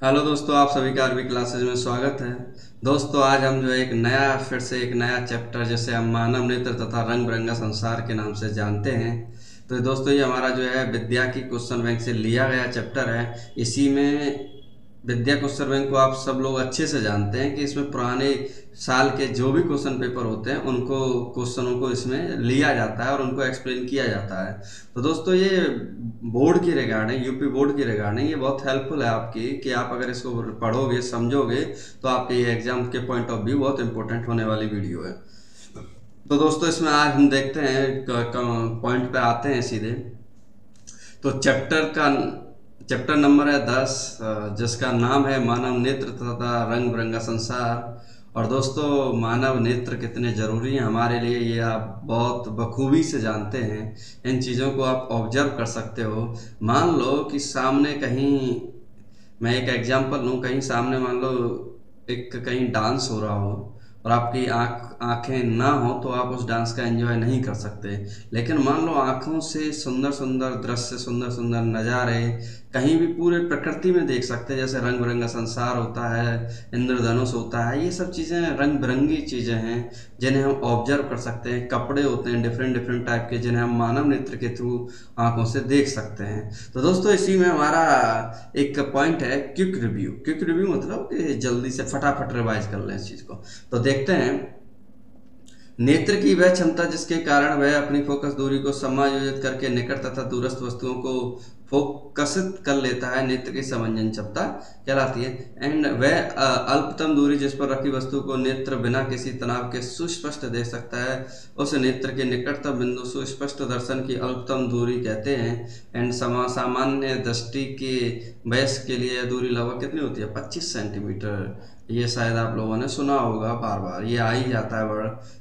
Hello दोस्तों, आप सभी का आरबी क्लासेज में स्वागत है। दोस्तों, आज हम जो है फिर से एक नया चैप्टर जिसे हम मानव नेत्र तथा रंग बिरंगा संसार के नाम से जानते हैं। तो दोस्तों, ये हमारा जो है विद्या की क्वेश्चन बैंक से लिया गया चैप्टर है। इसी में विद्या क्वेश्चन बैंक को आप सब लोग अच्छे से जानते हैं कि इसमें पुराने साल के जो भी क्वेश्चन पेपर होते हैं उनको क्वेश्चनों को इसमें लिया जाता है और उनको एक्सप्लेन किया जाता है। तो दोस्तों, ये बोर्ड की रिगार्डिंग, यूपी बोर्ड की रिगार्डिंग ये बहुत हेल्पफुल है आपकी कि आप अगर इसको पढ़ोगे समझोगे तो आपके ये एग्जाम के पॉइंट ऑफ व्यू बहुत इंपॉर्टेंट होने वाली वीडियो है। तो दोस्तों, इसमें आज हम देखते हैं पॉइंट पे आते हैं सीधे। तो चैप्टर नंबर है 10, जिसका नाम है मानव नेत्र तथा रंग बिरंगा संसार। और दोस्तों, मानव नेत्र कितने ज़रूरी हैं हमारे लिए ये आप बहुत बखूबी से जानते हैं। इन चीज़ों को आप ऑब्जर्व कर सकते हो। मान लो कि सामने कहीं, मैं एक एग्जांपल लूँ, कहीं सामने मान लो कहीं डांस हो रहा हो और आपकी आंखें ना हो तो आप उस डांस का एंजॉय नहीं कर सकते। लेकिन मान लो आंखों से सुंदर सुंदर दृश्य, सुंदर सुंदर नज़ारे कहीं भी पूरे प्रकृति में देख सकते हैं। जैसे रंग बिरंगा संसार होता है, इंद्रधनुष होता है, ये सब चीज़ें रंग बिरंगी चीज़ें हैं जिन्हें हम ऑब्जर्व कर सकते हैं। कपड़े होते हैं डिफरेंट डिफरेंट टाइप के जिन्हें हम मानव नेत्र के थ्रू आंखों से देख सकते हैं। तो दोस्तों, इसी में हमारा एक पॉइंट है क्विक रिव्यू। क्विक रिव्यू मतलब कि जल्दी से फटाफट रिवाइज कर लें इस चीज़ को। तो देखते हैं, नेत्र की वह क्षमता जिसके कारण वह अपनी फोकस दूरी को समायोजित करके निकट तथा दूरस्थ वस्तुओं को फोकसित कर लेता है, नेत्र की समंजन क्षमता कहलाती है। एंड वह अल्पतम दूरी जिस पर रखी वस्तु को नेत्र बिना किसी तनाव के सुस्पष्ट देख सकता है, उस नेत्र के निकटतम बिंदु सुस्पष्ट दर्शन की अल्पतम दूरी कहते हैं। एंड सामान्य दृष्टि के वयस्क के लिए यह दूरी लगभग कितनी होती है? 25 सेंटीमीटर। ये शायद आप लोगों ने सुना होगा, बार बार ये आ ही जाता है वर्ड।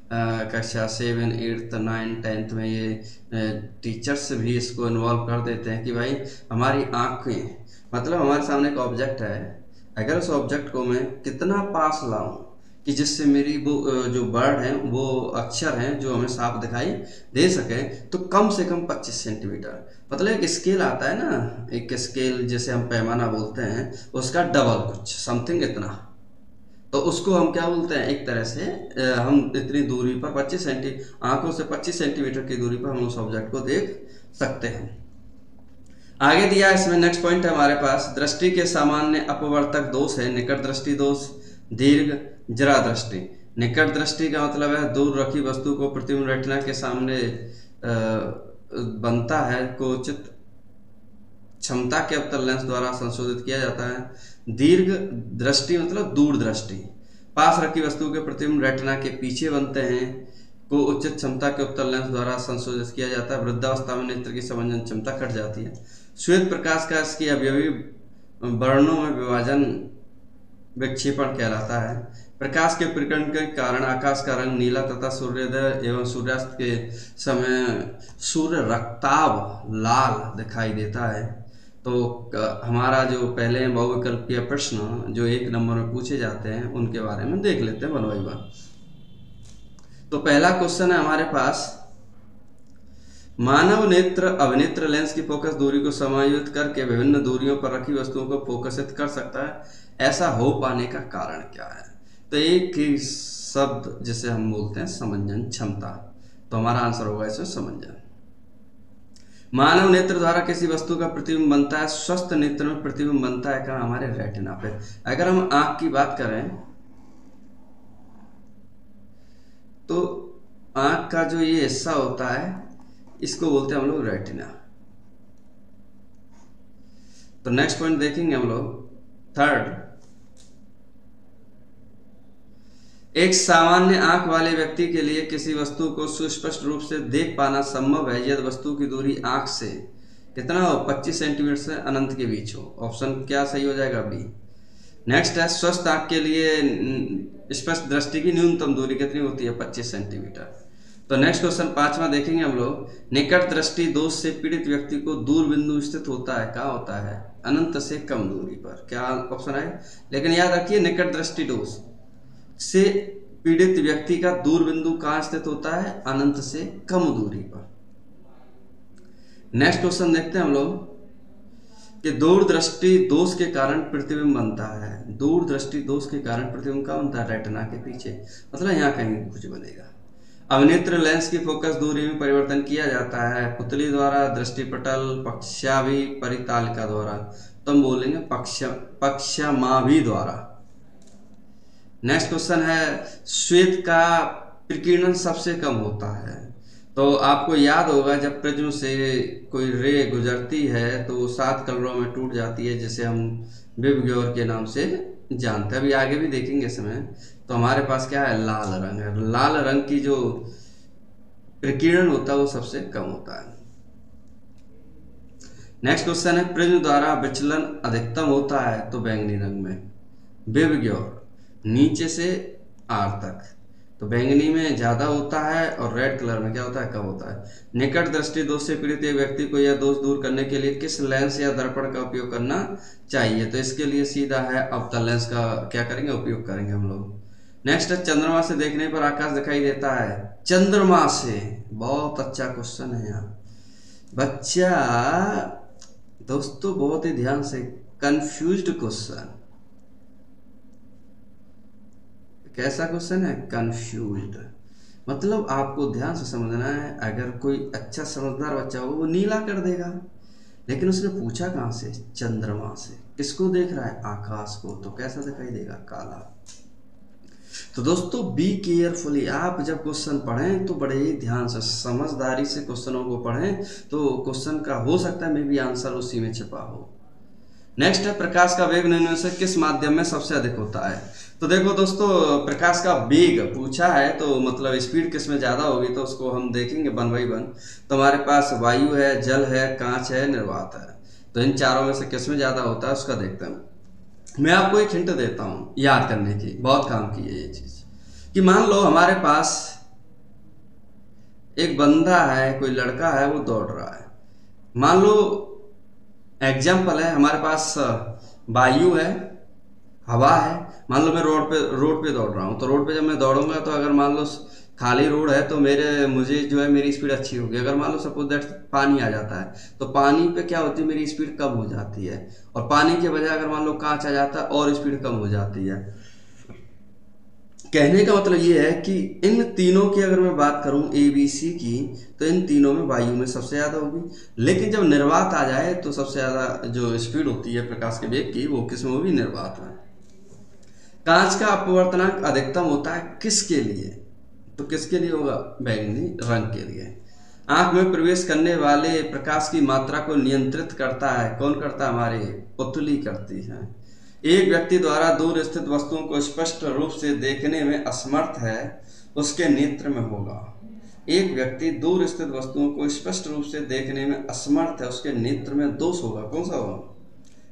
कक्षा 7, 8, 9, 10 में ये टीचर्स भी इसको इन्वॉल्व कर देते हैं कि भाई हमारी आँखें, मतलब हमारे सामने एक ऑब्जेक्ट है, अगर उस ऑब्जेक्ट को मैं कितना पास लाऊं कि जिससे मेरी वो जो वर्ड हैं, वो अक्षर हैं जो हमें साफ दिखाई दे सके, तो कम से कम 25 सेंटीमीटर। मतलब एक स्केल आता है ना, एक स्केल जिसे हम पैमाना बोलते हैं, उसका डबल कुछ समथिंग इतना। तो उसको हम क्या बोलते हैं? एक तरह से हम इतनी दूरी पर 25 आंखों से 25 सेंटीमीटर की दूरी पर हम उस ऑब्जेक्ट को देख सकते हैं। आगे दिया इसमें नेक्स्ट पॉइंट है हमारे पास, दृष्टि के सामान्य अपवर्तक दोष है निकट दृष्टि दोष, दीर्घ जरा दृष्टि। निकट दृष्टि का मतलब है दूर रखी वस्तु को प्रतिबिंब रेटिना के सामने बनता है को उचित क्षमता के अवतल लेंस द्वारा संशोधित किया जाता है। दीर्घ दृष्टि मतलब दूर दृष्टि, पास रखी वस्तु के प्रतिबिंब रेटिना के पीछे बनते हैं को उचित क्षमता के उत्तल लेंस द्वारा संशोधित किया जाता है। वृद्धावस्था में नेत्र की समंजन क्षमता घट जाती है। श्वेत प्रकाश का इसकी अवयवी वर्णों में विभाजन विक्षेपण कहलाता है। प्रकाश के प्रकीर्णन के कारण आकाश का रंग नीला तथा सूर्योदय एवं सूर्यास्त के समय सूर्य रक्ताभ लाल दिखाई देता है। तो हमारा जो पहले बहुविकल्पीय प्रश्न जो 1 नंबर में पूछे जाते हैं उनके बारे में देख लेते हैं वन बाई वन। तो पहला क्वेश्चन है हमारे पास, मानव नेत्र अभिनेत्र लेंस की फोकस दूरी को समायोजित करके विभिन्न दूरियों पर रखी वस्तुओं को फोकसित कर सकता है, ऐसा हो पाने का कारण क्या है? तो एक ही शब्द जिसे हम बोलते हैं समंजन क्षमता। तो हमारा आंसर होगा इसमें समंजन। मानव नेत्र द्वारा किसी वस्तु का प्रतिबिंब बनता है, स्वस्थ नेत्र में प्रतिबिंब बनता है कहाँ? हमारे रेटिना पे। अगर हम आंख की बात करें तो आंख का जो ये हिस्सा होता है इसको बोलते हैं हम लोग रेटिना। तो नेक्स्ट पॉइंट देखेंगे हम लोग, थर्ड, एक सामान्य आंख वाले व्यक्ति के लिए किसी वस्तु को सुस्पष्ट रूप से देख पाना संभव है यदि वस्तु की दूरी आंख से कितना हो? 25 सेंटीमीटर से अनंत के बीच हो। ऑप्शन क्या सही हो जाएगा? बी। नेक्स्ट है, स्वस्थ आंख के लिए स्पष्ट दृष्टि की न्यूनतम दूरी कितनी होती है? 25 सेंटीमीटर। तो नेक्स्ट क्वेश्चन 5वां देखेंगे हम लोग, निकट दृष्टि दोष से पीड़ित व्यक्ति को दूर बिंदु स्थित होता है, कहाँ होता है? अनंत से कम दूरी पर। क्या ऑप्शन है? लेकिन याद रखिए, निकट दृष्टि दोष से पीड़ित व्यक्ति का दूर बिंदु कहाँ स्थित होता है? अनंत से कम दूरी पर। नेक्स्ट क्वेश्चन देखते हैं हम लोग, कि दूरदृष्टि दोष के कारण प्रतिबिंब बनता है। दूरदृष्टि दोष के कारण प्रतिबिंब का बनता है रेटिना के पीछे, मतलब यहाँ कहीं कुछ बनेगा। अवनेत्र लेंस की फोकस दूरी में परिवर्तन किया जाता है पुतली द्वारा, दृष्टिपटल, पक्षाभि परितालिका द्वारा। तो हम बोलेंगे पक्षामाभि द्वारा। नेक्स्ट क्वेश्चन है श्वेत का प्रकीर्णन सबसे कम होता है। तो आपको याद होगा जब प्रिज्म से कोई रे गुजरती है तो 7 कलरों में टूट जाती है, जिसे हम विबग्योर के नाम से जानते हैं। अभी आगे भी देखेंगे इसमें। तो हमारे पास क्या है, लाल रंग है। लाल रंग की जो प्रकीर्णन होता है वो सबसे कम होता है। नेक्स्ट क्वेश्चन है प्रिज्म द्वारा विचलन अधिकतम होता है तो बैंगनी रंग में। विबग्योर नीचे से आर तक, तो बैंगनी में ज्यादा होता है और रेड कलर में क्या होता है, कम होता है। निकट दृष्टि दोष से पीड़ित एक व्यक्ति को यह दोष दूर करने के लिए किस लेंस या दर्पण का उपयोग करना चाहिए? तो इसके लिए सीधा है अवतल लेंस का क्या करेंगे, उपयोग करेंगे हम लोग। नेक्स्ट है चंद्रमा से देखने पर आकाश दिखाई देता है। चंद्रमा से, बहुत अच्छा क्वेश्चन है यहाँ बच्चा। दोस्तों बहुत ही ध्यान से, कंफ्यूज्ड क्वेश्चन। कैसा क्वेश्चन है, कंफ्यूज्ड। मतलब आपको ध्यान से समझना है। अगर कोई अच्छा समझदार बच्चा हो वो नीला कर देगा, लेकिन उसने पूछा कहां से, चंद्रमा से। किसको देख रहा है, आकाश को, तो कैसा दिखाई देगा, काला। तो दोस्तों बी केयरफुली, आप जब क्वेश्चन पढ़ें तो बड़े ही ध्यान से समझदारी से क्वेश्चनों को पढ़ें, तो क्वेश्चन का हो सकता है मे बी आंसर उसी में छिपा हो। नेक्स्ट है प्रकाश का वेग निम्न से किस माध्यम में सबसे अधिक होता है? तो देखो दोस्तों, प्रकाश का वेग पूछा है तो मतलब स्पीड किस में ज्यादा होगी, तो उसको हम देखेंगे 1 by 1। तो हमारे पास वायु है, जल है, कांच है, निर्वात है। तो इन चारों में से किस में ज्यादा होता है उसका देखते हैं। मैं आपको एक हिंट देता हूँ याद करने की, बहुत काम की है ये चीज। कि मान लो हमारे पास एक बंदा है, कोई लड़का है, वो दौड़ रहा है। मान लो एग्जाम्पल है, हमारे पास वायु है, हवा है। मान लो मैं रोड पे दौड़ रहा हूँ, तो रोड पे जब मैं दौड़ूंगा तो अगर मान लो खाली रोड है तो मुझे जो है मेरी स्पीड अच्छी होगी। अगर मान लो सपोज दैट पानी आ जाता है तो पानी पे क्या होती है, मेरी स्पीड कम हो जाती है। और पानी के बजाय अगर मान लो कांच आ जाता है और स्पीड कम हो जाती है। कहने का मतलब ये है कि इन तीनों की अगर मैं बात करूं ABC की, तो इन तीनों में वायु में सबसे ज्यादा होगी। लेकिन जब निर्वात आ जाए तो सबसे ज्यादा जो स्पीड होती है प्रकाश के वेग की, वो किसमें होगी, निर्वात में। कांच का अपवर्तनांक अधिकतम होता है किसके लिए? तो किसके लिए होगा, बैंगनी रंग के लिए। आंख में प्रवेश करने वाले प्रकाश की मात्रा को नियंत्रित करता है कौन करता है, हमारी पुतली करती है। एक व्यक्ति द्वारा दूर स्थित वस्तुओं को स्पष्ट रूप से देखने में असमर्थ है, उसके नेत्र में होगा। एक व्यक्ति दूर स्थित वस्तुओं को स्पष्ट रूप से देखने में असमर्थ है, उसके नेत्र में दोष होगा। कौन सा होगा,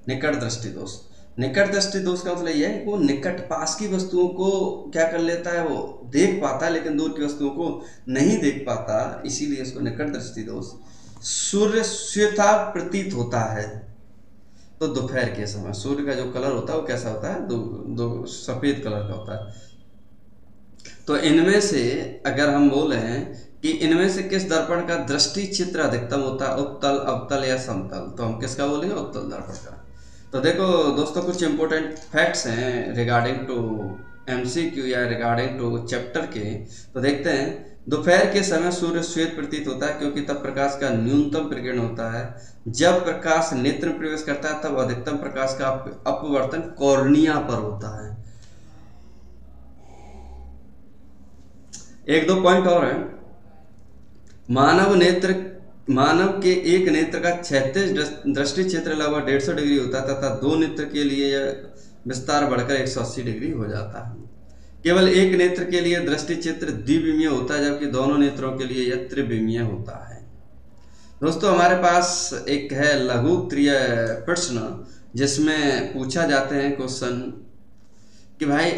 निकट दृष्टि दोष। निकट दृष्टि दोष का मतलब यह है कि वो निकट पास की वस्तुओं को क्या कर लेता है, वो देख पाता है, लेकिन दूर की वस्तुओं को नहीं देख पाता, इसीलिए इसको निकट दृष्टि दोष। सूर्य श्वेता प्रतीत होता है, तो दोपहर के समय सूर्य का जो कलर होता है वो कैसा होता है, दो सफेद कलर का होता है। तो इनमें से अगर हम बोले हैं कि इनमें से किस दर्पण का दृष्टि चित्र अधिकतम होता है, उत्तल, अवतल या समतल, तो हम किसका बोलेंगे, उत्तल दर्पण का। तो देखो दोस्तों कुछ इंपॉर्टेंट फैक्ट्स हैं रिगार्डिंग टू MCQ या रिगार्डिंग टू चैप्टर के। तो देखते हैं, दोपहर के समय सूर्य श्वेत प्रतीत होता है क्योंकि तब प्रकाश का न्यूनतम प्रकीर्णन होता है। जब प्रकाश नेत्र में प्रवेश करता है तब अधिकतम प्रकाश का अपवर्तन कॉर्निया पर होता है। 1-2 पॉइंट और है। मानव के एक नेत्र का क्षैतिज दृष्टि क्षेत्र लगभग 150 डिग्री होता है तथा 2 नेत्र के लिए यह विस्तार बढ़कर 180 डिग्री हो जाता है। केवल एक नेत्र के लिए दृष्टि क्षेत्र द्विविमीय होता है, जबकि दोनों नेत्रों के लिए यह त्रिविमीय होता है। दोस्तों हमारे पास एक है लघु उत्तरीय प्रश्न, जिसमें पूछा जाते हैं क्वेश्चन कि भाई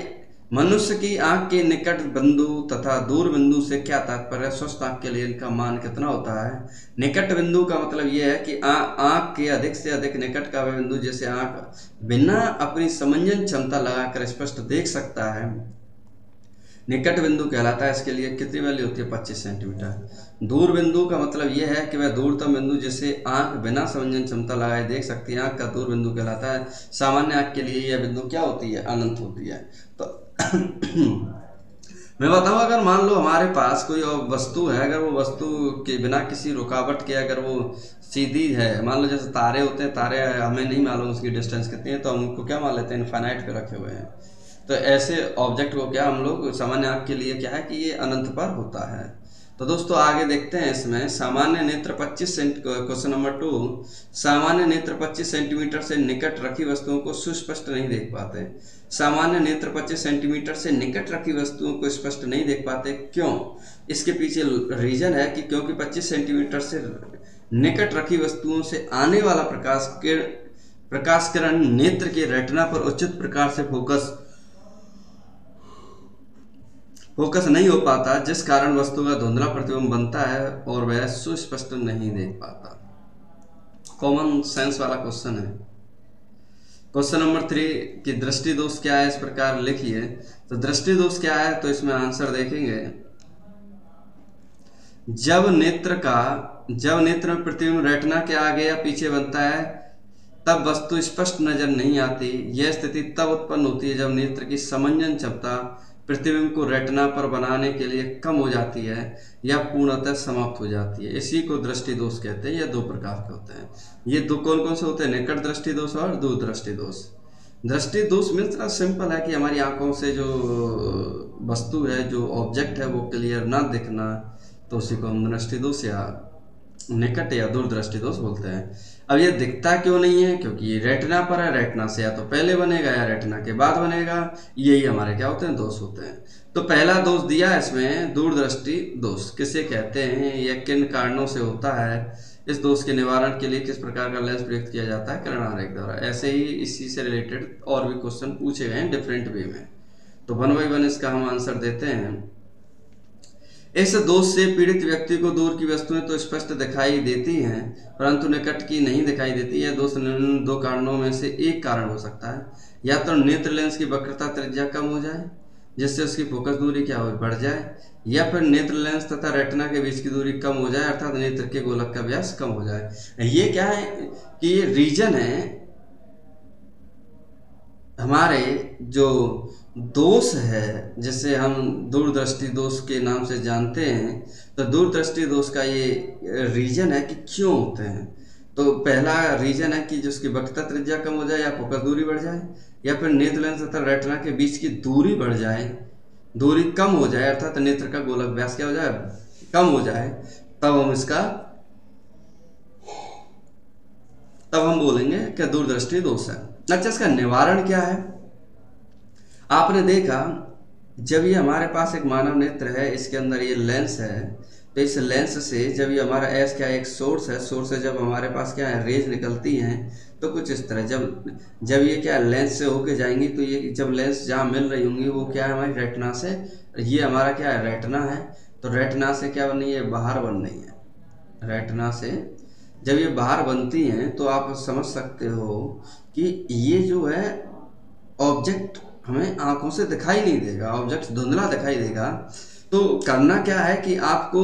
मनुष्य की आंख के निकट बिंदु तथा दूर बिंदु से क्या तात्पर्य है, स्वस्थ आंख के लिए इनका मान कितना होता है। निकट बिंदु का मतलब यह है कि आंख के अधिक से अधिक निकट का वह बिंदु जिसे आंख बिना अपनी समंजन क्षमता लगाकर स्पष्ट देख सकता है। निकट बिंदु कहलाता है, इसके लिए कितनी वैल्यू होती है 25 सेंटीमीटर। दूर बिंदु का मतलब यह है कि वह दूरतम बिंदु जिसे आंख बिना संवेदन क्षमता लगाए देख सकती है, आंख का दूर बिंदु कहलाता है। सामान्य आंख के लिए यह बिंदु क्या होती है, अनंत होती है। तो मैं बताऊं, अगर मान लो हमारे पास कोई और वस्तु है, अगर वो वस्तु के बिना किसी रुकावट के अगर वो सीधी है, मान लो जैसे तारे होते हैं, तारे हमें नहीं मालूम उसकी डिस्टेंस कितनी है, तो हम उनको क्या मान लेते हैं, इनफाइनाइट पे रखे हुए हैं। तो ऐसे ऑब्जेक्ट को क्या हम लोग सामान्य आंख के लिए क्या है कि ये अनंत पर होता है। तो दोस्तों आगे देखते हैं इसमें सामान्य नेत्र 25 क्वेश्चन नंबर 2, सामान्य नेत्र 25 सेंटीमीटर से निकट रखी वस्तुओं को सुस्पष्ट नहीं देख पाते। सामान्य नेत्र 25 सेंटीमीटर से निकट रखी वस्तुओं को स्पष्ट नहीं देख पाते, क्यों? इसके पीछे रीजन है कि क्योंकि 25 सेंटीमीटर से निकट रखी वस्तुओं से आने वाला प्रकाश किरण नेत्र के रेटिना पर उचित प्रकार से फोकस नहीं हो पाता, जिस कारण वस्तु का धुंधला प्रतिबिंब बनता है और वह सुस्पष्ट नहीं देख पाता। कॉमन सेंस वाला क्वेश्चन है। क्वेश्चन नंबर 3 कि दृष्टि दोष क्या है, इस प्रकार लिखिए। तो दृष्टि दोष क्या है, तो इसमें आंसर देखेंगे, जब नेत्र में प्रतिबिंब रेटिना के आगे या पीछे बनता है तब वस्तु स्पष्ट नजर नहीं आती। यह स्थिति तब उत्पन्न होती है जब नेत्र की समंजन क्षमता प्रतिबिंब को रेटिना पर बनाने के लिए कम हो जाती है या पूर्णतः समाप्त हो जाती है। इसी को दृष्टि दोष कहते हैं। ये दो प्रकार के होते हैं। ये दो कौन कौन से होते हैं, निकट दृष्टि दोष और दूर दृष्टि दोष। दृष्टि दोष मीन्स इतना सिंपल है कि हमारी आंखों से जो वस्तु है, जो ऑब्जेक्ट है, वो क्लियर ना दिखना, तो उसी को हम दृष्टि दोष या निकट या दूर दृष्टि दोष बोलते हैं। अब ये दिखता क्यों नहीं है, क्योंकि ये रेटिना पर है, रेटिना से या तो पहले बनेगा या रेटिना के बाद बनेगा। यही हमारे क्या होते हैं, दोष होते हैं। तो पहला दोष दिया इसमें दूरदृष्टि दोष किसे कहते हैं, यह किन कारणों से होता है, इस दोष के निवारण के लिए किस प्रकार का लेंस प्रयुक्त किया जाता है, किरण आरेख द्वारा। ऐसे ही इसी से रिलेटेड और भी क्वेश्चन पूछे गए हैं डिफरेंट वे में। तो 1 बाय 1 इसका हम आंसर देते हैं। इस दोष से पीड़ित व्यक्ति को दूर की वस्तुएं तो स्पष्ट दिखाई देती हैं, परंतु निकट की नहीं दिखाई देती। यह दोष निम्न दो कारणों में से एक कारण हो सकता है। या तो नेत्र लेंस की वक्रता त्रिज्या कम हो जाए, जिससे उसकी फोकस दूरी क्या हो, बढ़ जाए, या फिर नेत्र लेंस तथा रेटिना के बीच की दूरी कम हो जाए, अर्थात नेत्र के गोलक का व्यास कम हो जाए। ये क्या है कि ये रीजन है हमारे जो दोष है, जिसे हम दूरदृष्टि दोष के नाम से जानते हैं। तो दूरदृष्टि दोष का ये रीजन है कि क्यों होते हैं। तो पहला रीजन है कि जिसकी वक्रता त्रिज्या कम हो जाए या फोकस दूरी बढ़ जाए, या फिर नेत्र लेंस तथा रेटिना के बीच की दूरी बढ़ जाए, दूरी कम हो जाए, अर्थात नेत्र का गोलक व्यास क्या हो जाए, कम हो जाए। तब हम बोलेंगे कि दूरदृष्टि दोष है। अच्छा, इसका निवारण क्या है? आपने देखा जब ये हमारे पास एक मानव नेत्र है, इसके अंदर ये लेंस है, तो इस लेंस से जब ये हमारा एस क्या है, एक सोर्स है, सोर्स से जब हमारे पास क्या है, रेज निकलती हैं, तो कुछ इस तरह जब ये क्या लेंस से होके जाएंगी, तो ये जब लेंस जहाँ मिल रही होंगी वो क्या है, हमारी रेटिना से, ये हमारा क्या है, रेटिना है। तो रेटिना से क्या बन रही है, बाहर बन रही है। रेटिना से जब ये बाहर बनती हैं तो आप समझ सकते हो कि ये जो है ऑब्जेक्ट हमें आंखों से दिखाई नहीं देगा, ऑब्जेक्ट धुंधला दिखाई देगा। तो करना क्या है कि आपको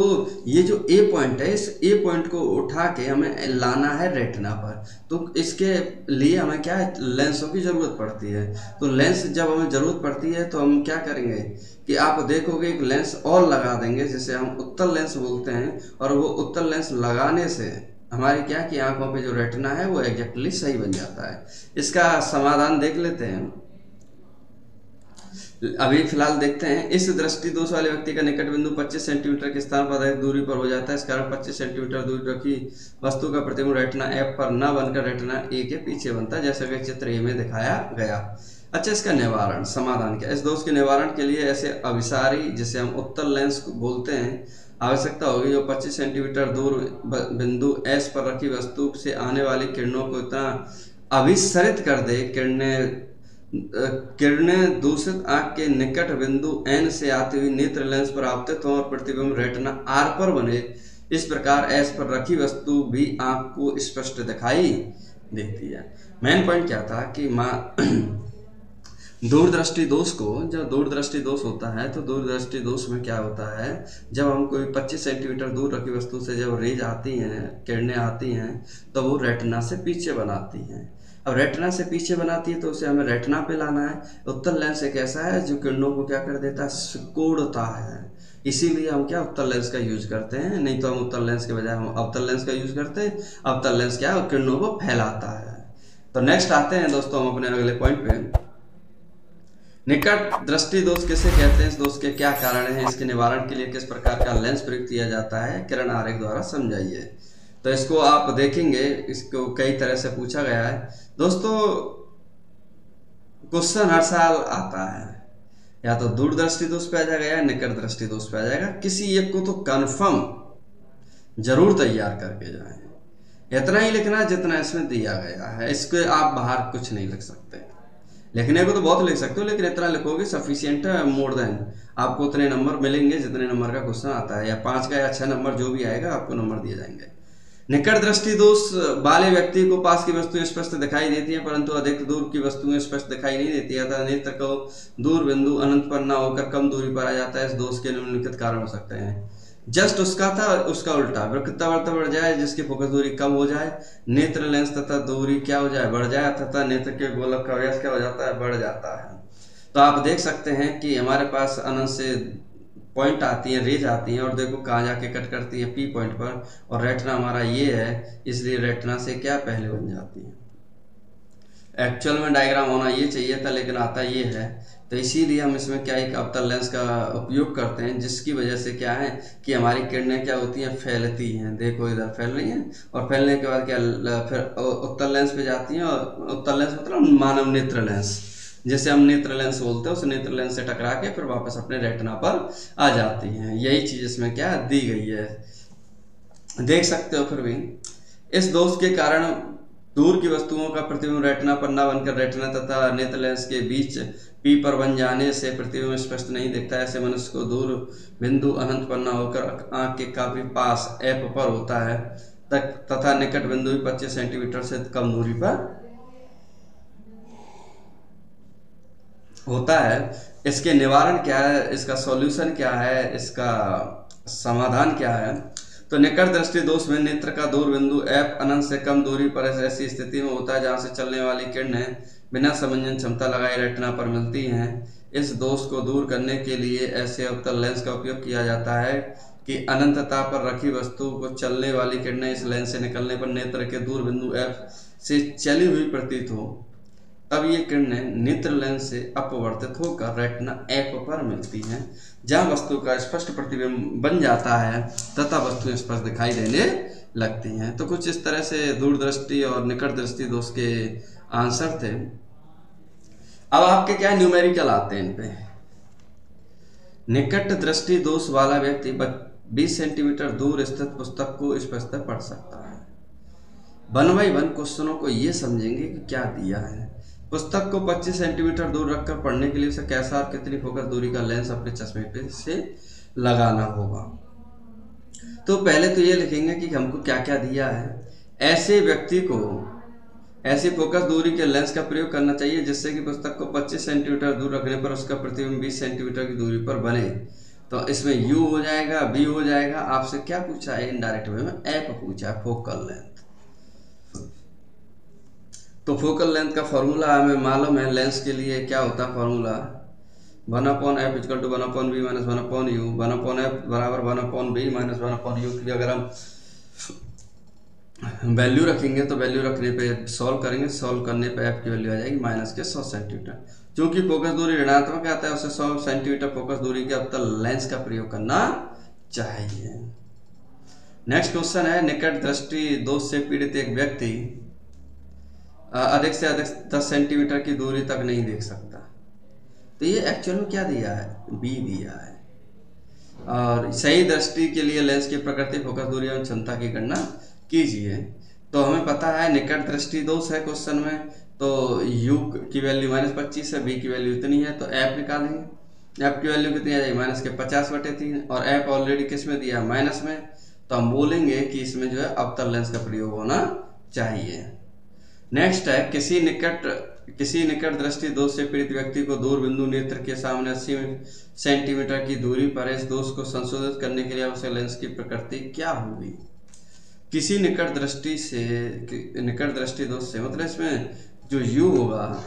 ये जो ए पॉइंट है, इस ए पॉइंट को उठा के हमें लाना है रेटिना पर। तो इसके लिए हमें क्या है, लेंसों की ज़रूरत पड़ती है। तो लेंस जब हमें ज़रूरत पड़ती है तो हम क्या करेंगे कि आप देखोगे एक लेंस और लगा देंगे, जिसे हम उत्तल लेंस बोलते हैं। और वो उत्तल लेंस लगाने से हमारी क्या कि आंखों पे जो रेटिना है वो एग्जैक्टली सही बन जाता है। इसका समाधान देख लेते हैं। अभी फिलहाल देखते हैं। इस दृष्टि दोष वाले व्यक्ति का निकट बिंदु 25 सेंटीमीटर के स्थान पर अधिक दूरी पर हो जाता है। इस कारण 25 सेंटीमीटर दूरी रखी वस्तु का प्रतिबिंब रेटिना एफ पर न बनकर रेटिना ए के पीछे बनता है, जैसा कि चित्र ए में दिखाया गया। अच्छा, इसका निवारण समाधान क्या? इस दोष के निवारण के लिए ऐसे अभिसारी, जिसे हम उत्तल लेंस बोलते हैं, आवश्यकता होगी, जो 25 सेंटीमीटर दूर बिंदु एस पर रखी वस्तु से आने वाली किरणों को इतना अभिसरित कर दे, किरणें दूषित आंख के निकट बिंदु एन से आती हुई नेत्र लेंस पर आपतित हों और प्रतिबिंब रेटिना आर पर बने। इस प्रकार एस पर रखी वस्तु भी आंख को स्पष्ट दिखाई देती है। मेन पॉइंट क्या था कि दूरदृष्टि दोष को, जब दूरदृष्टि दोष होता है तो दूरदृष्टि दोष में क्या होता है, जब हम कोई 25 सेंटीमीटर दूर रखी वस्तु से जब रेज आती हैं, किरणें आती हैं, तो वो रेटिना से पीछे बनाती हैं। अब रेटिना से पीछे बनाती है तो उसे हमें रेटिना पे लाना है। उत्तल लेंस एक ऐसा है जो किरणों को क्या कर देता है, सिकोड़ता है। इसीलिए हम क्या उत्तल लेंस का यूज करते हैं, नहीं तो हम उत्तल लेंस के बजाय हम अवतल लेंस का यूज करते हैं। अवतल लेंस क्या है, किरणों को फैलाता है। तो नेक्स्ट आते हैं दोस्तों हम अपने अगले पॉइंट पे। निकट दृष्टि दोष किसे कहते हैं, इस दोष के क्या कारण हैं, इसके निवारण के लिए किस प्रकार का लेंस प्रयुक्त किया जाता है, किरण आरेख द्वारा समझाइए। तो इसको आप देखेंगे, इसको कई तरह से पूछा गया है दोस्तों। क्वेश्चन हर साल आता है, या तो दूरदृष्टि दोष पे आ जाएगा या निकट दृष्टि दोष पे आ जाएगा। किसी एक को तो कन्फर्म जरूर तैयार करके जाएं। इतना ही लिखना जितना इसमें दिया गया है, इसके आप बाहर कुछ नहीं लिख सकते। लिखने को तो बहुत लिख सकते हो, लेकिन इतना लिखोगे सफिशियंट है, मोर देन। आपको उतने नंबर मिलेंगे जितने नंबर का क्वेश्चन आता है, या 5 का या 6 नंबर जो भी आएगा आपको नंबर दिए जाएंगे। निकट दृष्टि दोष वाले व्यक्ति को पास की वस्तुएं स्पष्ट दिखाई देती हैं, परंतु अधिक दूर की वस्तुएं स्पष्ट दिखाई नहीं देती है, अतः नेत्र को दूर बिंदु अनंत पर न होकर कम दूरी पर आ जाता है। इस दोष के निम्नलिखित कारण हो सकते हैं। जस्ट उसका था, उसका उल्टा, वक्रता बढ़ जाए जिसकी फोकस दूरी कम हो जाए, नेत्र लेंस तथा दूरी क्या हो जाए, बढ़ जाए, तथा नेत्र के गोलक का व्यास क्या हो जाता है, बढ़ जाता है। तो आप देख सकते हैं कि हमारे पास अनंत से पॉइंट आती हैं, रेज आती हैं, और देखो कहाँ जाके कट करती है, पी पॉइंट पर, और रेटिना हमारा ये है, इसलिए रेटिना से क्या पहले बन जाती है। एक्चुअल में डायग्राम होना ये चाहिए था, लेकिन आता ये है। तो इसीलिए हम इसमें क्या एक अवतल लेंस का उपयोग करते हैं, जिसकी वजह से क्या है कि हमारी किरणें क्या होती हैं, फैलती हैं। देखो इधर फैल रही हैं, और फैलने के बाद क्या फिर उत्तल लेंस पे जाती हैं, और उत्तल लेंस मतलब मानव नेत्र लेंस, जैसे हम नेत्र लेंस बोलते हैं, उस नेत्र लेंस से टकरा के फिर वापस अपने रेटिना पर आ जाती हैं। यही चीज इसमें क्या दी गई है, देख सकते हो। फिर भी इस दोष के कारण दूर की वस्तुओं का प्रतिबिंब रेटिना पर न बनकर रेटिना तथा नेत्र लेंस के बीच पी पर बन जाने से प्रतिबिंब स्पष्ट नहीं दिखता। ऐसे मनुष्य को दूर बिंदु अनंत पर न होकर आंख के काफी पास एप पर होता है, तथा निकट बिंदु 25 सेंटीमीटर से कम दूरी पर होता है। इसके निवारण क्या है, इसका सॉल्यूशन क्या है, इसका समाधान क्या है। तो निकट दृष्टि दोष में नेत्र का दूर बिंदु एफ अनंत से कम दूरी पर ऐसी स्थिति में होता है जहां से चलने वाली किरणें बिना समंजन क्षमता लगाए रेटिना पर मिलती हैं। इस दोष को दूर करने के लिए ऐसे अवतल लेंस का उपयोग किया जाता है कि अनंतता पर रखी वस्तु को चलने वाली किरणें इस लेंस से निकलने पर नेत्र के दूर बिंदु एफ से चली हुई प्रतीत हो। तब ये किरणें नेत्र लेंस से अपवर्तित होकर रेटिना एप पर मिलती हैं, जहां वस्तु का स्पष्ट प्रतिबिंब बन जाता है तथा वस्तुएं स्पष्ट दिखाई देने लगती हैं। तो कुछ इस तरह से दूरदृष्टि और निकट दृष्टि दोष के आंसर थे। अब आपके क्या न्यूमेरिकल आते हैं इन पे। निकट दृष्टि दोष वाला व्यक्ति 20 सेंटीमीटर दूर स्थित पुस्तक को स्पष्ट पढ़ सकता है। 1 बाई 1 क्वेश्चनों को ये समझेंगे कि क्या दिया है। पुस्तक को 25 सेंटीमीटर दूर रखकर पढ़ने के लिए उसे कैसा और कितनी फोकस दूरी का लेंस अपने चश्मे पे से लगाना होगा। तो पहले तो ये लिखेंगे कि हमको क्या क्या दिया है। ऐसे व्यक्ति को ऐसी फोकस दूरी के लेंस का प्रयोग करना चाहिए जिससे कि पुस्तक को 25 सेंटीमीटर दूर रखने पर उसका प्रतिबिंब 20 सेंटीमीटर की दूरी पर बने। तो इसमें U हो जाएगा, B हो जाएगा। आपसे क्या पूछा है इनडायरेक्ट वे में, एप पूछा है, फोकल लेंथ। तो फोकल लेंथ का फॉर्मूला हमें मालूम है। लेंस के लिए क्या होता है formula, 1/f equal to 1/b minus 1/u, 1/f बराबर 1/b माइनस 1/u की अगर हम वैल्यू रखेंगे तो वैल्यू रखने पे सॉल्व करेंगे, सॉल्व करने पे f की वैल्यू आ जाएगी माइनस के 100 सेंटीमीटर। चूंकि फोकस दूरी ऋणात्मक आता है उसे 100 सेंटीमीटर फोकस दूरी के अवतल लेंस का प्रयोग करना चाहिए। नेक्स्ट क्वेश्चन है, निकट दृष्टि दोष से पीड़ित एक व्यक्ति अधिक से अधिक 10 सेंटीमीटर की दूरी तक नहीं देख सकता। तो ये एक्चुअल में क्या दिया है, बी दिया है। और सही दृष्टि के लिए लेंस की प्रकृति, फोकस दूरी एवं क्षमता की गणना कीजिए। तो हमें पता है निकट दृष्टि दोष है क्वेश्चन में, तो u की वैल्यू -25 है, b की वैल्यू इतनी है, तो f निकालेंगे। f की वैल्यू कितनी आ जाएगी, माइनस के 50/3, और f ऑलरेडी किस में दिया, माइनस में। तो हम बोलेंगे कि इसमें जो है अवतल लेंस का प्रयोग होना चाहिए। नेक्स्ट है, किसी निकट किसी निकट दृष्टि दोष से पीड़ित व्यक्ति को दूर बिंदु नेत्र के सामने 80 सेंटीमीटर की दूरी पर इस दोष को संशोधित करने के लिए आवश्यक लेंस की प्रकृति क्या होगी? किसी निकट दृष्टि दोष से मतलब इसमें जो u होगा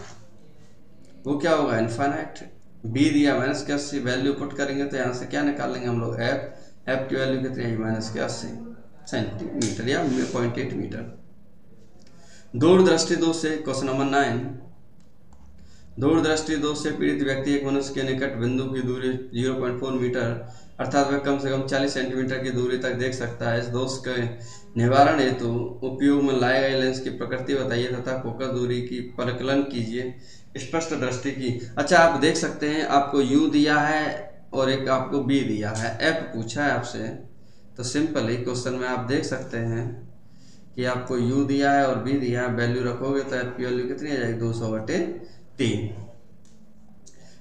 वो क्या होगा? इनफाइनाइट। b दिया -80, वैल्यू पुट करेंगे तो यहाँ से क्या निकाल लेंगे हम लोग? f की वैल्यू कितनी है? -80 सेंटीमीटर या 0.8 मीटर। दूर दृष्टि दोष से क्वेश्चन नंबर 9, दूर दृष्टि दोष से पीड़ित व्यक्ति एक मनुष्य के निकट बिंदु की दूरी 0.4 मीटर अर्थात वह कम से कम 40 सेंटीमीटर की दूरी तक देख सकता है। इस दोष के निवारण हेतु उपयोग में लाए गए लेंस की प्रकृति बताइए तथा फोकस दूरी की परिकलन कीजिए स्पष्ट दृष्टि की। अच्छा, आप देख सकते हैं आपको u दिया है और एक आपको b दिया है, f पूछा है आपसे, तो सिंपल ही क्वेश्चन में आप देख सकते हैं कि आपको u दिया है और b दिया है, वैल्यू रखोगे तो f की वैल्यू कितनी आ जाएगी? 200/3।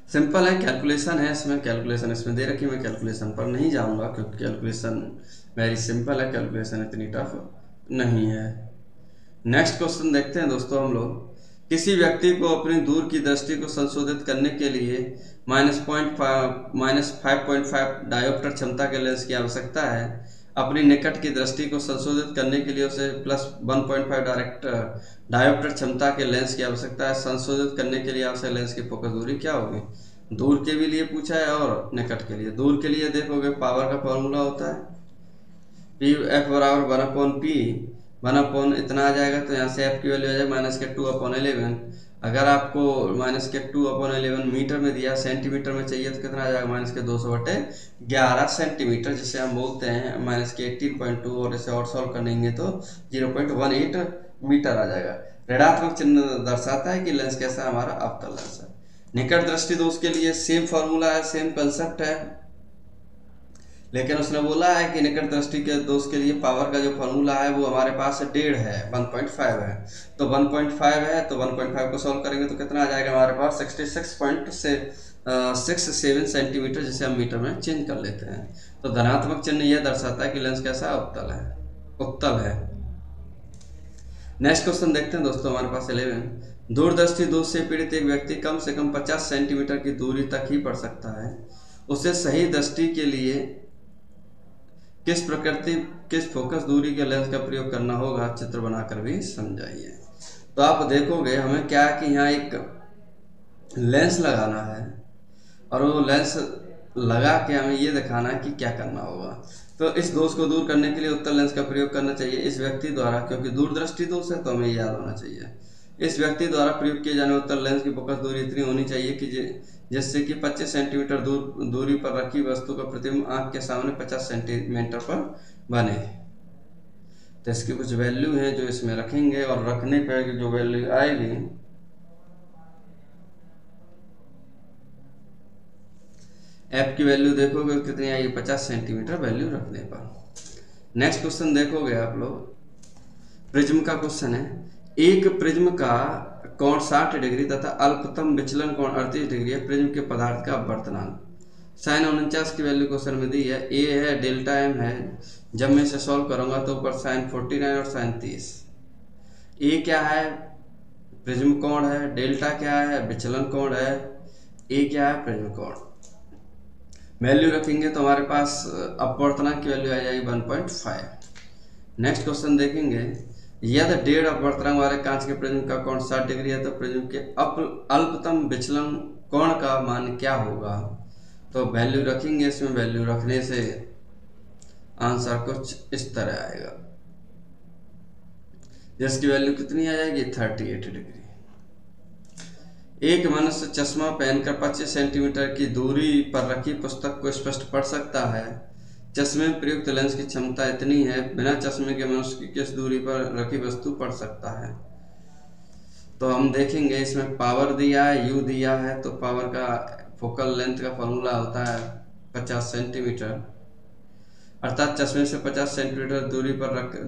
सिंपल है, कैलकुलेशन है इसमें, कैलकुलेशन इसमें दे रखी, मैं कैलकुलेशन पर नहीं जाऊंगा क्योंकि कैलकुलेशन वेरी सिंपल है, कैलकुलेशन इतनी टफ नहीं है। नेक्स्ट क्वेश्चन देखते हैं दोस्तों हम लोग। किसी व्यक्ति को अपनी दूर की दृष्टि को संशोधित करने के लिए -5.5 डायोप्टर क्षमता के लेंस की आवश्यकता है। अपनी निकट की दृष्टि को संशोधित करने के लिए उसे +1.5 डायोप्टर क्षमता के लेंस की आवश्यकता है। संशोधित करने के लिए आवश्यक लेंस की फोकस दूरी क्या होगी? दूर के भी लिए पूछा है और निकट के लिए। दूर के लिए देखोगे पावर का फॉर्मूला होता है F = 1/P, 1/ इतना आ जाएगा तो यहाँ से F की वैल्यू आ जाएगा -2/11। अगर आपको -2/11 मीटर में दिया, सेंटीमीटर में चाहिए तो कितना आ जाएगा? -200/11 सेंटीमीटर, जिसे हम बोलते हैं -18.2 और इसे और सॉल्व करेंगे तो 0.18 मीटर आ जाएगा। ऋणात्मक चिन्ह दर्शाता है कि लेंस कैसा है? हमारा अवतल लेंस है। निकट दृष्टि दोष के लिए सेम फॉर्मूला है, सेम कंसेप्ट है, लेकिन उसने बोला है कि निकट दृष्टि के दोष के लिए पावर का जो फॉर्मूला है वो हमारे पास 1.5 है, 1.5 है, तो 1.5 है तो 1.5 को सॉल्व करेंगे तो कितना आ जाएगा हमारे पास? 66.67 सेंटीमीटर, जिसे हम मीटर में चेंज कर लेते हैं। तो धनात्मक चिन्ह यह दर्शाता है कि लेंस कैसा? उत्तल है, उत्तल है। नेक्स्ट क्वेश्चन देखते हैं दोस्तों हमारे पास 11। दूरदृष्टि दोष से पीड़ित एक व्यक्ति कम से कम 50 सेंटीमीटर की दूरी तक ही पढ़ सकता है। उसे सही दृष्टि के लिए किस फोकस दूरी के लेंस का प्रयोग करना होगा? चित्र बनाकर भी समझाइए। तो आप देखोगे हमें क्या है कि यहाँ एक लेंस लगाना है और वो लेंस लगा के हमें ये दिखाना है कि क्या करना होगा। तो इस दोष को दूर करने के लिए उत्तल लेंस का प्रयोग करना चाहिए इस व्यक्ति द्वारा, क्योंकि दूरदृष्टि दोष है तो हमें याद होना चाहिए। इस व्यक्ति द्वारा प्रयोग किए जाने उत्तल लेंस की फोकस दूरी इतनी होनी चाहिए कि जिससे कि 25 सेंटीमीटर दूरी पर रखी वस्तु का प्रतिबिंब आंख के सामने 50 सेंटीमीटर पर बने। तो इसकी कुछ वैल्यू है जो इसमें रखेंगे और रखने पर जो वैल्यू आएगी F की वैल्यू देखोगे कितनी आएगी? 50 सेंटीमीटर वैल्यू रखने पर। नेक्स्ट क्वेश्चन देखोगे आप लोग, प्रिज्म का क्वेश्चन है। एक प्रिज्म का कोण 60 डिग्री तथा अल्पतम विचलन कोण 38 डिग्री है। प्रिज्म के पदार्थ का अपवर्तनांक sin 49 की वैल्यू क्वेश्चन में दी है। a है, डेल्टा m है, जब मैं इसे सॉल्व करूंगा तो ऊपर sin 49 और sin 30। a क्या है? प्रिज्म कोण है। डेल्टा क्या है? विचलन कोण है। a क्या है? प्रिज्म कोण। वैल्यू रखेंगे तो हमारे पास अपवर्तनांक की वैल्यू आ जाएगी 1.5। नेक्स्ट क्वेश्चन देखेंगे, यदि 1.5 अपवर्तनांक वाले कांच के प्रिज्म का कोण 60 डिग्री है तो प्रिज्म के अल्पतम विचलन कोण का मान क्या होगा? तो वैल्यू रखेंगे, इसमें वैल्यू रखने से आंसर कुछ इस तरह आएगा, जिसकी वैल्यू कितनी आ जाएगी? 38 डिग्री। एक मनुष्य चश्मा पहनकर 25 सेंटीमीटर की दूरी पर रखी पुस्तक को स्पष्ट पढ़ सकता है। चश्मे में प्रयुक्त लेंस की क्षमता इतनी है, बिना चश्मे के मनुष्य की किस दूरी पर रखी वस्तु पढ़ सकता है? तो हम देखेंगे इसमें पावर दिया है, u दिया है, तो पावर का फोकल लेंथ का फॉर्मूला होता है 50 सेंटीमीटर, अर्थात चश्मे से 50 सेंटीमीटर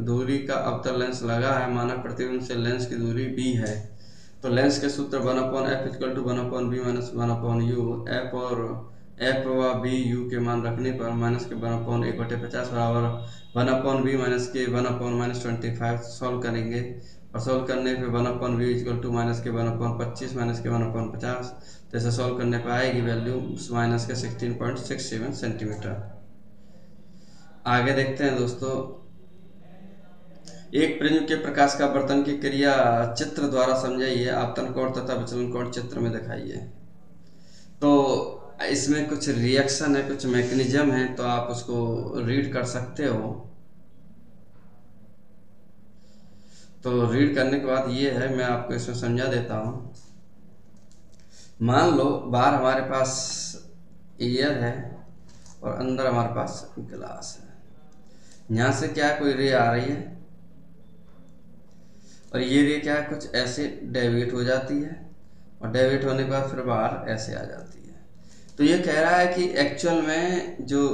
दूरी का अवतल लेंस लगा है, माना प्रतिबिंब से लेंस की दूरी b है। तो लेंस के सूत्र 1/f = 1/b - 1/u। f व b u के मान रखने पर माइनस के 1/1/50 बराबर 1/b - के 1/-25 सॉल्व करेंगे और सॉल्व करने पे 1/v इक्वल टू माइनस के 1/25 माइनस के 1/50, तो ऐसे सॉल्व करने पे आएगी वैल्यू माइनस के 16.67 सेंटीमीटर। आगे देखते हैं दोस्तों, एक प्रिज्म के प्रकाश का अपवर्तन की क्रिया चित्र द्वारा समझाइए, आपतन कोण तथा विचलन कोण चित्र में दिखाइए। तो इसमें कुछ रिएक्शन है, कुछ मैकेनिज्म है, तो आप उसको रीड कर सकते हो। तो रीड करने के बाद ये है, मैं आपको इसमें समझा देता हूँ। मान लो बाहर हमारे पास एयर है और अंदर हमारे पास ग्लास है। यहाँ से क्या है, कोई रे आ रही है और ये रे क्या है, कुछ ऐसे डेविएट हो जाती है और डेविएट होने के बाद फिर बाहर ऐसे आ जाती है। तो ये कह रहा है कि एक्चुअल में जो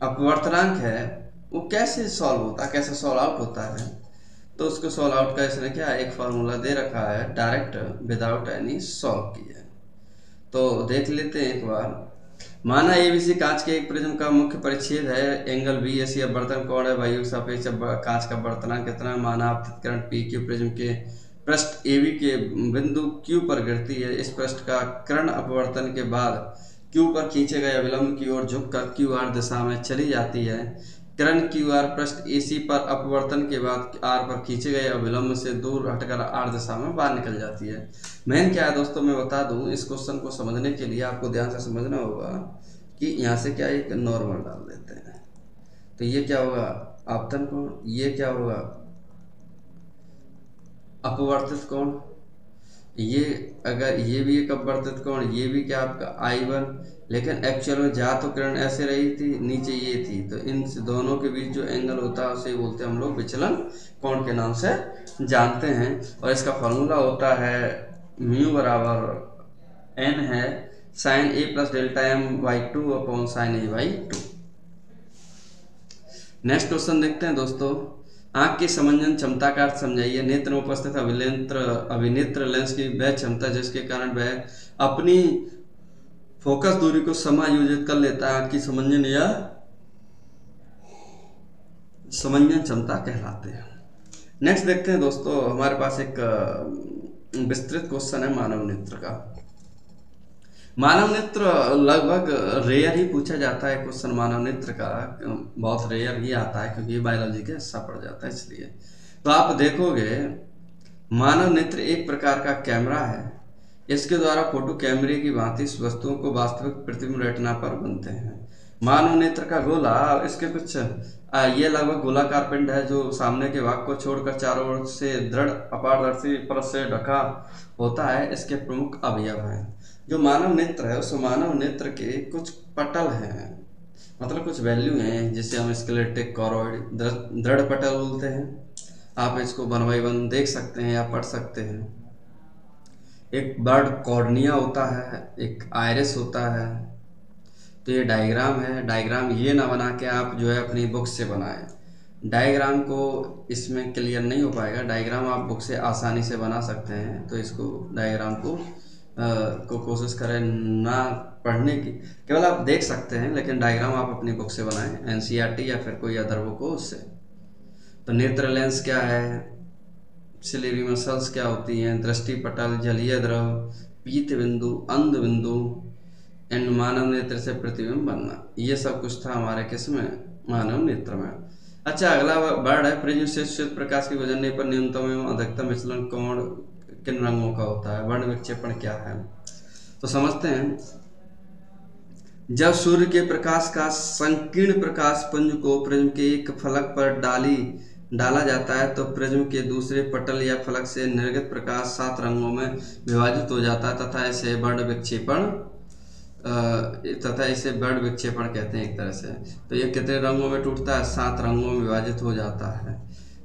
अपवर्तनांक है वो कैसे सॉल्व होता है, कैसे सॉल्व आउट होता है। तो उसको सॉल्व आउट का इसने क्या एक फार्मूला दे रखा है, डायरेक्ट विदाउट एनी सॉल्व किया। तो देख लेते हैं एक बार। माना एबीसी कांच के एक प्रिज्म का मुख्य परिच्छेद है, एंगल बीएसी अपवर्तन कोण है, वायु सापेक्ष कांच का अपवर्तनांक कितना। माना आपतित किरण पी क्यू प्रिज्म के पृष्ठ एबी के बिंदु क्यू पर गिरती है। इस पृष्ठ का किरण अपवर्तन के बाद क्यू पर खींचे गए अभिलंब की ओर झुककर क्यू आर दिशा में चली जाती है। किरण क्यू आर पृष्ठ एसी पर अपवर्तन के बाद आर पर खींचे गए अभिलंब से दूर हटकर आर दिशा में बाहर निकल जाती है। मेन क्या है दोस्तों, मैं बता दूं, इस क्वेश्चन को समझने के लिए आपको ध्यान से समझना होगा कि यहाँ से क्या एक नॉर्मल डाल देते हैं। तो ये क्या होगा, आपतन कोण, ये क्या होगा, अपवर्तित कोण। ये अगर ये भी एक अपवर्तित कोण, ये भी क्या आपका I1, लेकिन एक्चुअल में जा तो किरण ऐसे रही थी, नीचे ये थी, तो इन दोनों के बीच जो एंगल होता है उसे बोलते हैं हम लोग विचलन कोण के नाम से जानते हैं। और इसका फॉर्मूला होता है म्यू बराबर n है sine A plus delta M by 2 upon sine A by 2। Next question देखते हैं दोस्तों, आंख की समंजन क्षमता का अर्थ समझाइए। नेत्र में उपस्थित अभिनेत्र लेंस की वह क्षमता जिसके कारण वह अपनी फोकस दूरी को समायोजित कर लेता है, आंख की समंजन या समंजन क्षमता कहलाते हैं। नेक्स्ट देखते हैं दोस्तों, हमारे पास एक विस्तृत क्वेश्चन है मानव नेत्र का। मानव नेत्र लगभग रेयर ही पूछा जाता है क्वेश्चन, मानव नेत्र का बहुत रेयर ही आता है क्योंकि बायोलॉजी के हिस्सा पड़ जाता है इसलिए। तो आप देखोगे मानव नेत्र एक प्रकार का कैमरा है, इसके द्वारा फोटो कैमरे की भांति वस्तुओं को वास्तविक प्रतिबिंब रेटिना पर बनते हैं। मानव नेत्र का गोला, इसके कुछ ये लगभग गोलाकार पिंड है जो सामने के भाग को छोड़कर चारों ओर से दृढ़ अपारदर्शी परत से ढका होता है, इसके प्रमुख अवयव हैं। जो मानव नेत्र है उस मानव नेत्र के कुछ पटल हैं, मतलब कुछ वैल्यू हैं जिसे हम स्केलेटिक कॉरोइड दृढ़ पटल बोलते हैं। आप इसको 1 by 1 देख सकते हैं या पढ़ सकते हैं। एक बर्ड कॉर्निया होता है, एक आयरिस होता है। तो ये डायग्राम है, डायग्राम ये ना बना के आप जो है अपनी बुक से बनाएं। डायग्राम को इसमें क्लियर नहीं हो पाएगा, डायग्राम आप बुक से आसानी से बना सकते हैं। तो इसको डायग्राम को कोशिश करें ना पढ़ने की, केवल आप देख सकते हैं, लेकिन डायग्राम आप अपनी बुक से बनाएं, एनसीईआरटी या फिर कोई अदर बुक हो उससे। तो नेत्र लेंस क्या है, सिलेरी मसल्स क्या होती हैं, दृष्टि पटल, जलीय द्रव, पीत बिंदु, अंध बिंदु, एंड मानव नेत्र से प्रतिबिंब बनना, ये सब कुछ था हमारे किस में, मानव नेत्र में। अच्छा, अगला वर्ड है प्रिज्म से श्वेत प्रकाश की गुजरने पर न्यूनतम एवं अधिकतम विचलन कोण किन रंगों का होता है। वर्ण विक्षेपण क्या है, तो समझते हैं। जब सूर्य के प्रकाश का संकीर्ण प्रकाश पुंज को प्रिज्म के एक फलक पर डाला जाता है तो प्रिज्म के दूसरे पटल या फलक से निर्गत प्रकाश 7 रंगों में विभाजित हो जाता है तथा इसे वर्ण विक्षेपण कहते हैं एक तरह से। तो ये कितने रंगों में टूटता है, 7 रंगों में विभाजित हो जाता है।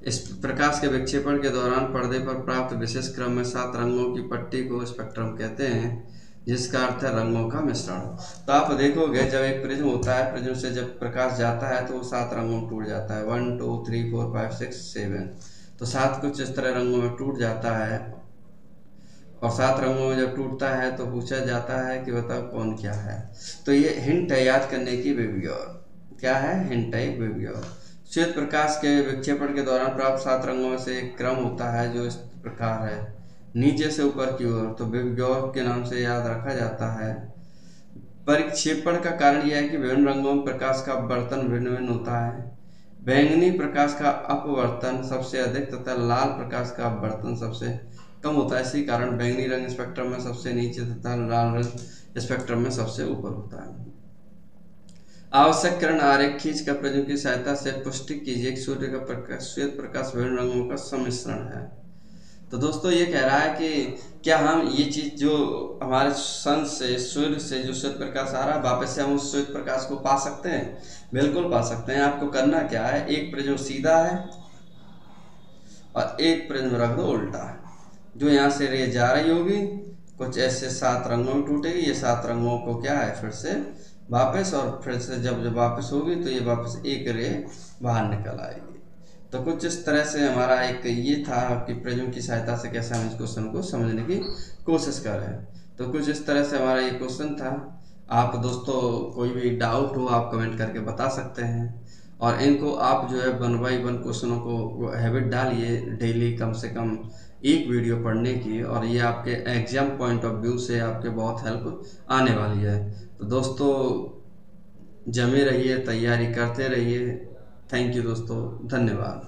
इस प्रकाश के विक्षेपण के दौरान पर्दे पर प्राप्त विशेष क्रम में 7 रंगों की पट्टी को स्पेक्ट्रम कहते हैं, जिसका अर्थ है रंगों का मिश्रण। तो आप देखोगे जब एक प्रिज्म होता है, प्रिज्म से जब प्रकाश जाता है तो वो 7 रंगों में टूट जाता है, 1 2 3 4 5 6 7। तो 7 कुछ इस तरह रंगों में टूट जाता है। और 7 रंगों में जब टूटता है तो पूछा जाता है कि बताओ कौन क्या है। तो ये हिंट है याद करने की, बेबियोर क्या है, हिंट है बेबियोर। श्वेत प्रकाश के विक्षेपण के दौरान प्राप्त 7 रंगों में से एक क्रम होता है जो इस प्रकार है, नीचे से ऊपर की ओर, तो विबग्योर के नाम से याद रखा जाता है। परिक्षेपण का कारण यह है कि विभिन्न रंगों में प्रकाश का अपवर्तन भिन्न भिन्न होता है। बैंगनी प्रकाश का अपवर्तन सबसे अधिक तथा लाल प्रकाश का अपवर्तन सबसे कम होता है। इसी कारण बैंगनी रंग स्पेक्ट्रम में सबसे नीचे तथा लाल रंग स्पेक्ट्रम में सबसे ऊपर होता है। आवश्यक किरण आरेख खींचकर प्रिज्म की सहायता से पुष्टि कीजिए कि सूर्य का प्रकाश श्वेत प्रकाश विभिन्न रंगों का सम्मिश्रण है। तो दोस्तों ये कह रहा है कि क्या हम ये चीज जो हमारे सन से, सूर्य से जो श्वेत प्रकाश आ रहा है, वापस से हम उस श्वेत प्रकाश को पा सकते हैं? बिल्कुल पा सकते हैं। आपको करना क्या है, एक प्रिज्म सीधा है और एक प्रिज्म रख दो उल्टा। जो यहाँ से रे जा रही होगी कुछ ऐसे 7 रंगों में टूटेगी, ये 7 रंगों को क्या है फिर से वापस, और फिर से जब वापस होगी तो ये वापस एक रे बाहर निकल आएगी। तो कुछ इस तरह से हमारा एक ये था कि प्रिज्म की सहायता से कैसे हम इस क्वेश्चन को समझने की कोशिश करें। तो कुछ इस तरह से हमारा ये क्वेश्चन था। आप दोस्तों कोई भी डाउट हो आप कमेंट करके बता सकते हैं, और इनको आप जो है 1 बाय 1 क्वेश्चनों को हैबिट डालिए डेली कम से कम एक वीडियो पढ़ने की, और ये आपके एग्जाम पॉइंट ऑफ व्यू से आपके बहुत हेल्प आने वाली है। तो दोस्तों जमे रहिए, तैयारी करते रहिए। थैंक यू दोस्तों, धन्यवाद।